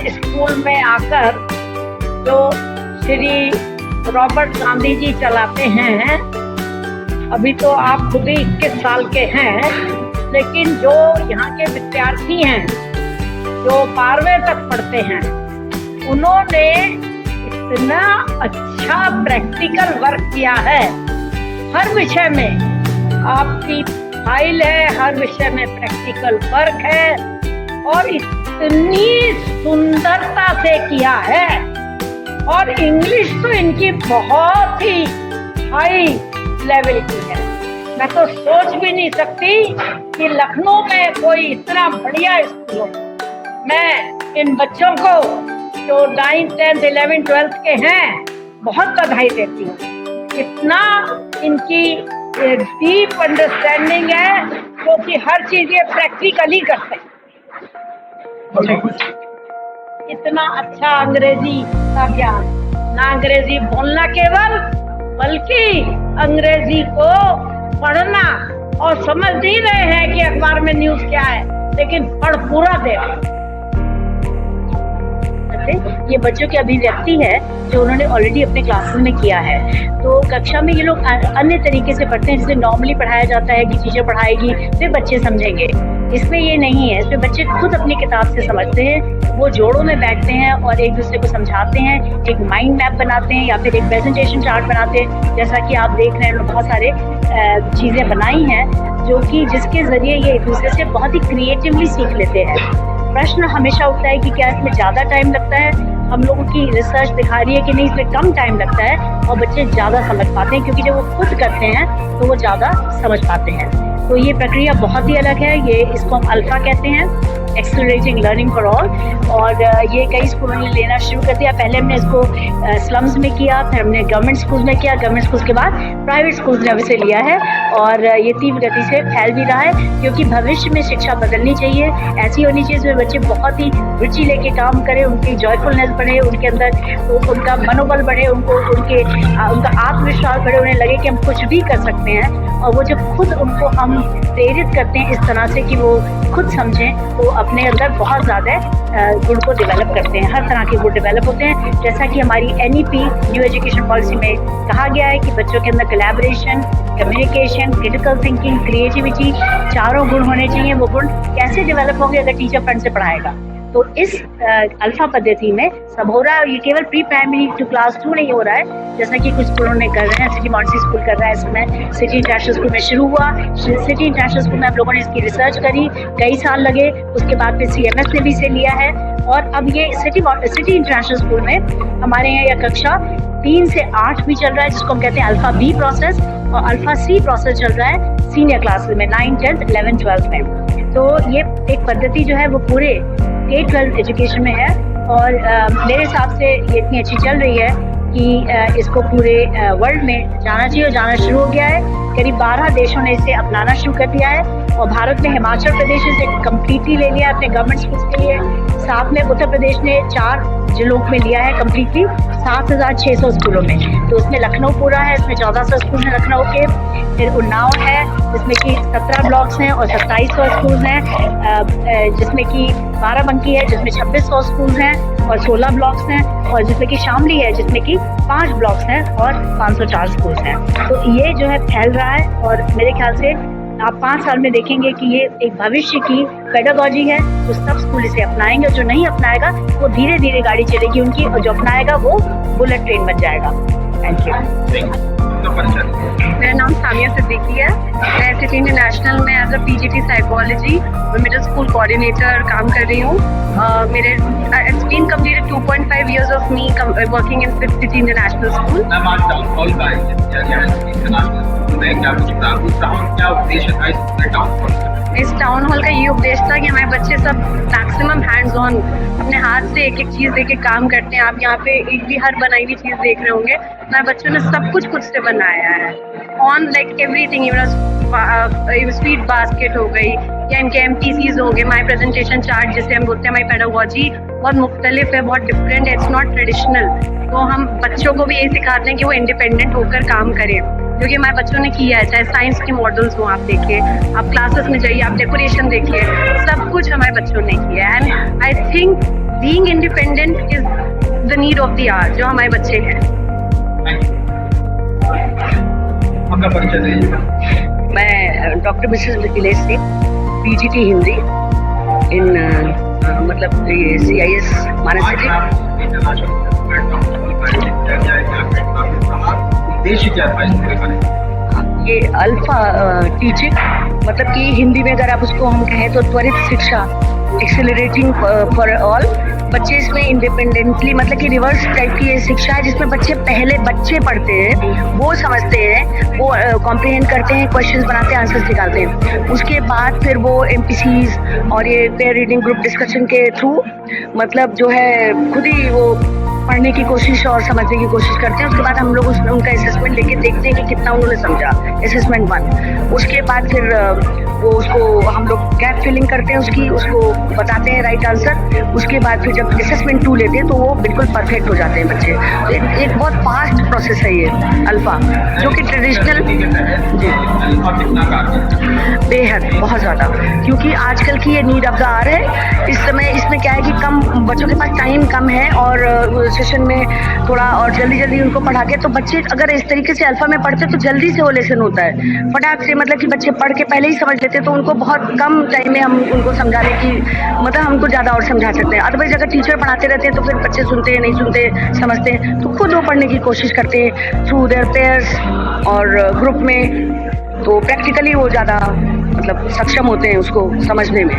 School में आकर जो श्री रॉबर्ट गांधी जी चलाते हैं, अभी तो आप खुद ही 21 साल के हैं, लेकिन जो यहाँ के विद्यार्थी हैं जो 12वीं तक पढ़ते हैं, उन्होंने इतना अच्छा प्रैक्टिकल वर्क किया है। हर विषय में आपकी फाइल है, हर विषय में प्रैक्टिकल वर्क है और इतनी सुंदरता से किया है। और इंग्लिश तो इनकी बहुत ही हाई लेवल की है। मैं तो सोच भी नहीं सकती कि लखनऊ में कोई इतना बढ़िया स्कूल हो। मैं इन बच्चों को जो 9th, 10th, 11th, 12th के हैं बहुत बधाई देती हूँ। इतना इनकी डीप अंडरस्टैंडिंग है, क्योंकि हर चीज ये प्रैक्टिकली करते हैं। इतना अच्छा अंग्रेजी का ज्ञान, ना अंग्रेजी बोलना केवल, बल्कि अंग्रेजी को पढ़ना, और समझ नहीं रहे हैं कि अखबार में न्यूज क्या है, लेकिन पढ़ पूरा दे। ये बच्चों की अभिव्यक्ति है जो उन्होंने ऑलरेडी अपने क्लासेस में किया है। तो कक्षा में ये लोग अन्य तरीके से पढ़ते हैं, जैसे नॉर्मली पढ़ाया जाता है कि टीचर पढ़ाएगी फिर बच्चे समझेंगे। इसमें ये नहीं है, इसमें बच्चे खुद अपनी किताब से समझते हैं, वो जोड़ों में बैठते हैं और एक दूसरे को समझाते हैं, एक माइंड मैप बनाते हैं या फिर एक प्रेजेंटेशन चार्ट बनाते हैं। जैसा कि आप देख रहे हैं, बहुत सारे चीज़ें बनाई हैं जो कि जिसके ज़रिए ये एक दूसरे से बहुत ही क्रिएटिवली सीख लेते हैं। प्रश्न हमेशा उठता है कि क्या इसमें ज़्यादा टाइम लगता है। हम लोगों की रिसर्च दिखा रही है कि नहीं, इसमें कम टाइम लगता है और बच्चे ज़्यादा समझ पाते हैं, क्योंकि जब वो खुद करते हैं तो वो ज़्यादा समझ पाते हैं। तो ये प्रक्रिया बहुत ही अलग है। ये इसको हम अल्फा कहते हैं, एक्सेलरेटिंग लर्निंग फॉर ऑल। और ये कई स्कूलों ने लेना शुरू कर दिया। पहले हमने इसको स्लम्स में किया, फिर हमने गवर्नमेंट स्कूल में किया, गवर्नमेंट स्कूल के बाद प्राइवेट स्कूल ने अभी से लिया है। और ये तीव्र गति से फैल भी रहा है, क्योंकि भविष्य में शिक्षा बदलनी चाहिए, ऐसी होनी चाहिए जिसमें बच्चे बहुत ही रुचि लेके काम करें, उनकी जॉयफुलनेस बढ़े, उनके अंदर उनका मनोबल बढ़े, उनका आत्मविश्वास बढ़े, उन्हें लगे कि हम कुछ भी कर सकते हैं। और वो जब खुद उनको हम प्रेरित करते हैं इस तरह से कि वो खुद समझें, तो अपने अंदर बहुत ज़्यादा गुण को डेवलप करते हैं। हर तरह के गुण डेवलप होते हैं। जैसा कि हमारी NEP न्यू एजुकेशन पॉलिसी में कहा गया है कि बच्चों के अंदर collaboration, communication, critical thinking, creativity, चारों गुण होने चाहिए। वो गुण कैसे डेवलप होंगे अगर टीचर फ्रंट से पढ़ाएगा। तो इस अल्फा पद्धति में सब हो रहा है। और ये केवल प्री प्राइमरी टू क्लास 2 नहीं हो रहा है, जैसा कि कुछ स्कूलों ने कर रहे हैं। सिटी मॉन्टेसरी स्कूल कर रहा है, इसमें सिटी इंटरनेशनल स्कूल में शुरू हुआ। सिटी इंटरनेशनल स्कूल में आप लोगों ने इसकी रिसर्च करी, कई साल लगे, उसके बाद फिर CMS ने भी इसे लिया है। और अब ये सिटी इंटरनेशनल स्कूल में हमारे यहाँ यह कक्षा 3 से 8 भी चल रहा है, जिसको हम कहते हैं अल्फा B प्रोसेस, और अल्फा C प्रोसेस चल रहा है सीनियर क्लासेस में 9, 10, 11, 12 में। तो ये एक पद्धति जो है वो पूरे 8-12 एजुकेशन में है। और मेरे हिसाब से ये इतनी अच्छी चल रही है कि इसको पूरे वर्ल्ड में जाना चाहिए, और जाना शुरू हो गया है। करीब 12 देशों ने इसे अपनाना शुरू कर दिया है। और भारत में हिमाचल प्रदेश ने इसे कम्प्लीटली ले लिया अपने गवर्नमेंट स्कूल्स के लिए। साथ में उत्तर प्रदेश ने 4 जिलों में लिया है कम्प्लीटली, 7,600 स्कूलों में। तो उसमें लखनऊ पूरा है, इसमें 1400 स्कूल हैं लखनऊ के। फिर उन्नाव है, जिसमें कि 17 ब्लॉक्स हैं और 2700 स्कूल हैं, जिसमें कि बाराबंकी है, जिसमें 2600 स्कूल हैं और 16 ब्लॉक्स हैं, और जिसमें कि शामली है, जिसमें कि 5 ब्लॉक्स हैं और 504 स्कूल हैं। तो ये जो है फैल रहा है, और मेरे ख्याल से आप 5 साल में देखेंगे कि ये एक भविष्य की पेडागॉजी है। तो सब स्कूल इसे अपनाएंगे, जो नहीं अपनाएगा वो धीरे धीरे गाड़ी चलेगी उनकी, और जो अपनाएगा वो बुलेट ट्रेन बन जाएगा। Thank you. मेरा नाम सामिया सिद्दीकी है। मैं सिटी इंटरनेशनल में as a PGT psychology middle school coordinator काम कर रही हूँ। मेरे it's been completed 2.5 years of me working in City International School. इस टाउन हॉल का ये उद्देश्य था कि हमारे बच्चे सब मैक्सिमम हैंड्स ऑन अपने हाथ से एक एक चीज़ देख के काम करते हैं। आप यहाँ पे एक भी हर बनाई हुई चीज़ देख रहे होंगे। हमारे बच्चों ने सब कुछ खुद से बनाया है, on like everything. Sweet basket हो गई, या इनके MPCs हो गए, माई प्रेजेंटेशन चार्ट जिसे हम बोलते हैं। हमारी पेडागॉजी बहुत मुख्तलिफ है, बहुत डिफरेंट है, इट्स नॉट ट्रेडिशनल। तो हम बच्चों को भी यही सिखाते हैं कि वो इंडिपेंडेंट होकर काम करें, क्योंकि हमारे बच्चों ने किया है। चाहे साइंस के मॉडल्स हो, आप देखिए, आप क्लासेस में जाइए, आप डेकोरेशन देखिए, सब कुछ हमारे बच्चों ने किया है। And I think being independent need of the hour, जो हमारे बच्चे हैं। अपना परिचय दीजिए। मैं doctor Mrs Nikhilesh Singh, PGT Hindi in मतलब ये CIS मानस सिटी। उद्देश्य क्या था? ये अल्फा टीचिंग, मतलब कि हिंदी में अगर आप उसको हम कहें तो त्वरित शिक्षा, एक्सेलरेटिंग फॉर ऑल। बच्चे इसमें इंडिपेंडेंटली, मतलब कि रिवर्स टाइप की ये शिक्षा है जिसमें पहले बच्चे पढ़ते हैं, वो समझते हैं, वो कॉम्प्रिहेंड करते हैं, क्वेश्चंस बनाते हैं, आंसर्स निकालते हैं। उसके बाद फिर वो MPCs और ये पेयर रीडिंग ग्रुप डिस्कशन के थ्रू मतलब जो है खुद ही वो पढ़ने की कोशिश और समझने की कोशिश करते हैं। उसके बाद हम लोग उनका असेसमेंट लेके देखते हैं कि कितना उन्होंने समझा, असेसमेंट 1। उसके बाद फिर वो उसको हम लोग गैप फिलिंग करते हैं, उसको बताते हैं राइट आंसर। उसके बाद फिर जब असेसमेंट 2 लेते हैं तो वो बिल्कुल परफेक्ट हो जाते हैं बच्चे। तो एक बहुत फास्ट प्रोसेस है ये अल्फा, जो कि ट्रेडिशनल बेहद बहुत ज़्यादा, क्योंकि आजकल की ये नीड ऑफ द आवर है। इस समय इसमें क्या है कि कम बच्चों के पास टाइम कम है और सेशन में थोड़ा और जल्दी उनको पढ़ा के, तो बच्चे अगर इस तरीके से अल्फा में पढ़ते तो जल्दी से वो लेसन होता है फटाक से, मतलब कि बच्चे पढ़ के पहले ही समझ लेते हैं, तो उनको बहुत कम टाइम में हम उनको समझाने की, मतलब हमको ज़्यादा और समझा सकते हैं। अदरवाइज अगर टीचर पढ़ाते रहते हैं तो फिर बच्चे सुनते हैं, नहीं सुनते, समझते हैं, तो खुद वो पढ़ने की कोशिश करते हैं थ्रू देयर पेयर्स और ग्रुप में। तो प्रैक्टिकली वो ज़्यादा मतलब सक्षम होते हैं उसको समझने में।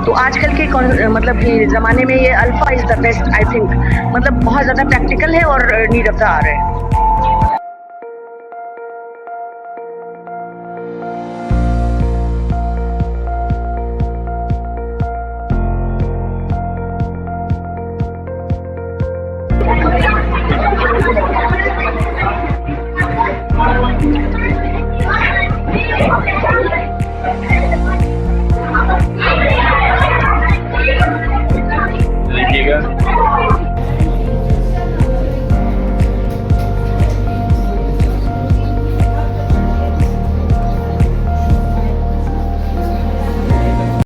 तो आजकल के मतलब कि ज़माने में ये alpha is the best, I think. मतलब बहुत ज़्यादा प्रैक्टिकल है और नीड ऑफ द आवर है।